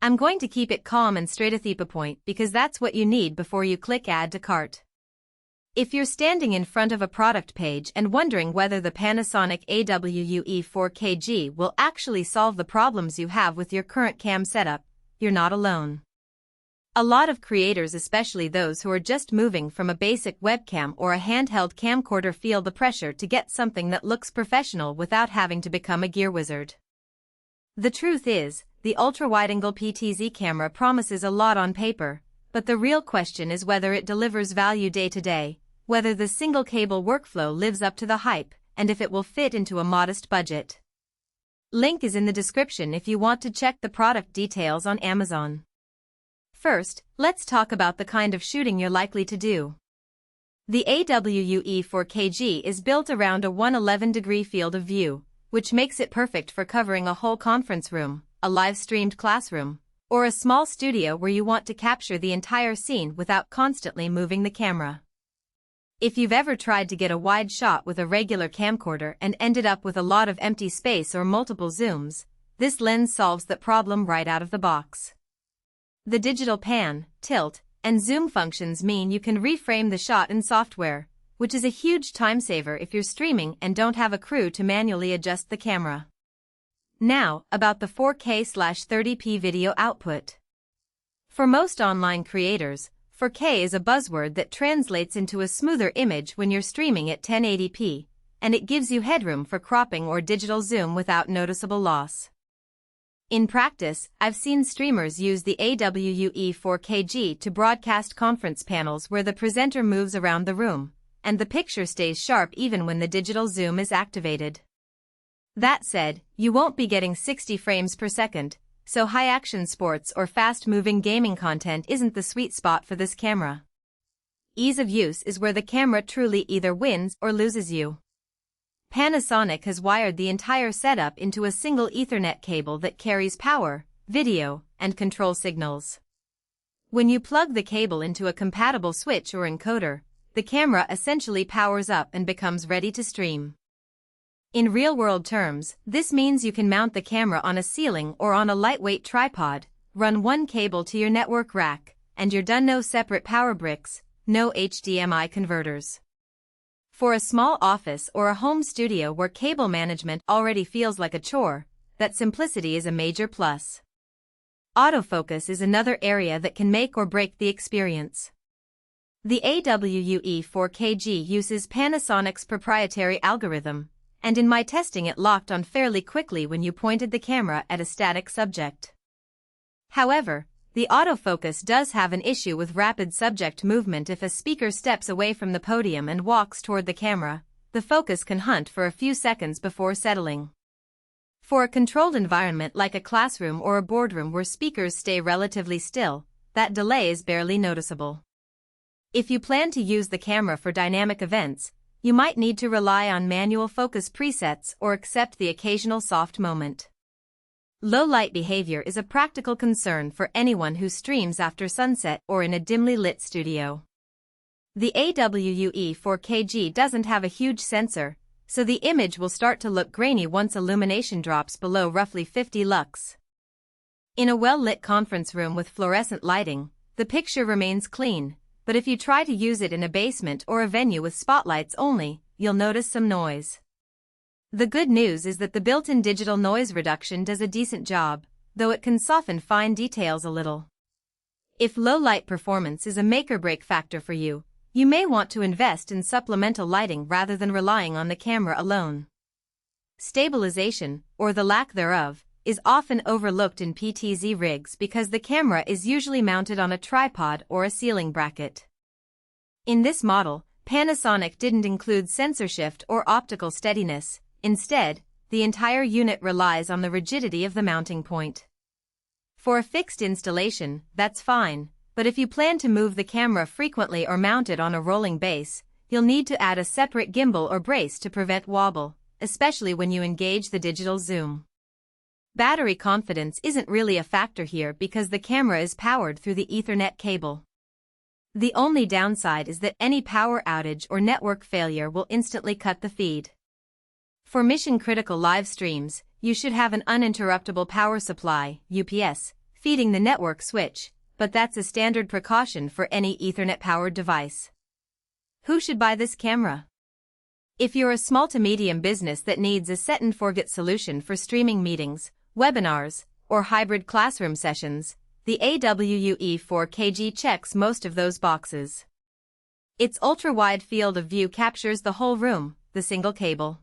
I'm going to keep it calm and straight to the point because that's what you need before you click Add to Cart. If you're standing in front of a product page and wondering whether the Panasonic UE4KG will actually solve the problems you have with your current cam setup, you're not alone. A lot of creators, especially those who are just moving from a basic webcam or a handheld camcorder, feel the pressure to get something that looks professional without having to become a gear wizard. The truth is, the ultra-wide-angle PTZ camera promises a lot on paper, but the real question is whether it delivers value day to day, whether the single cable workflow lives up to the hype, and if it will fit into a modest budget. Link is in the description if you want to check the product details on Amazon. First, let's talk about the kind of shooting you're likely to do. The UE4KG is built around a 111-degree field of view, which makes it perfect for covering a whole conference room, a live-streamed classroom, or a small studio where you want to capture the entire scene without constantly moving the camera. If you've ever tried to get a wide shot with a regular camcorder and ended up with a lot of empty space or multiple zooms, this lens solves that problem right out of the box. The digital pan, tilt, and zoom functions mean you can reframe the shot in software, which is a huge time saver if you're streaming and don't have a crew to manually adjust the camera. Now, about the 4K/30p video output. For most online creators, 4K is a buzzword that translates into a smoother image when you're streaming at 1080p, and it gives you headroom for cropping or digital zoom without noticeable loss. In practice, I've seen streamers use the UE4KG to broadcast conference panels where the presenter moves around the room, and the picture stays sharp even when the digital zoom is activated. That said, you won't be getting 60 frames per second, so high-action sports or fast-moving gaming content isn't the sweet spot for this camera. Ease of use is where the camera truly either wins or loses you. Panasonic has wired the entire setup into a single Ethernet cable that carries power, video, and control signals. When you plug the cable into a compatible switch or encoder, the camera essentially powers up and becomes ready to stream. In real-world terms, this means you can mount the camera on a ceiling or on a lightweight tripod, run one cable to your network rack, and you're done. No separate power bricks, no HDMI converters. For a small office or a home studio where cable management already feels like a chore, that simplicity is a major plus. Autofocus is another area that can make or break the experience. The UE4KG uses Panasonic's proprietary algorithm, and in my testing it locked on fairly quickly when you pointed the camera at a static subject. However, the autofocus does have an issue with rapid subject movement. If a speaker steps away from the podium and walks toward the camera, the focus can hunt for a few seconds before settling. For a controlled environment like a classroom or a boardroom where speakers stay relatively still, that delay is barely noticeable. If you plan to use the camera for dynamic events, you might need to rely on manual focus presets or accept the occasional soft moment. Low light behavior is a practical concern for anyone who streams after sunset or in a dimly lit studio. The UE4KG doesn't have a huge sensor, so the image will start to look grainy once illumination drops below roughly 50 lux. In a well-lit conference room with fluorescent lighting, the picture remains clean, but if you try to use it in a basement or a venue with spotlights only, you'll notice some noise. The good news is that the built-in digital noise reduction does a decent job, though it can soften fine details a little. If low-light performance is a make-or-break factor for you, you may want to invest in supplemental lighting rather than relying on the camera alone. Stabilization, or the lack thereof, is often overlooked in PTZ rigs because the camera is usually mounted on a tripod or a ceiling bracket. In this model, Panasonic didn't include sensor shift or optical steadiness. Instead, the entire unit relies on the rigidity of the mounting point. For a fixed installation, that's fine, but if you plan to move the camera frequently or mount it on a rolling base, you'll need to add a separate gimbal or brace to prevent wobble, especially when you engage the digital zoom. Battery confidence isn't really a factor here because the camera is powered through the Ethernet cable. The only downside is that any power outage or network failure will instantly cut the feed. For mission-critical live streams, you should have an uninterruptible power supply, UPS, feeding the network switch, but that's a standard precaution for any Ethernet-powered device. Who should buy this camera? If you're a small to medium business that needs a set-and-forget solution for streaming meetings, webinars, or hybrid classroom sessions, the UE4KG checks most of those boxes. Its ultra-wide field of view captures the whole room, the single cable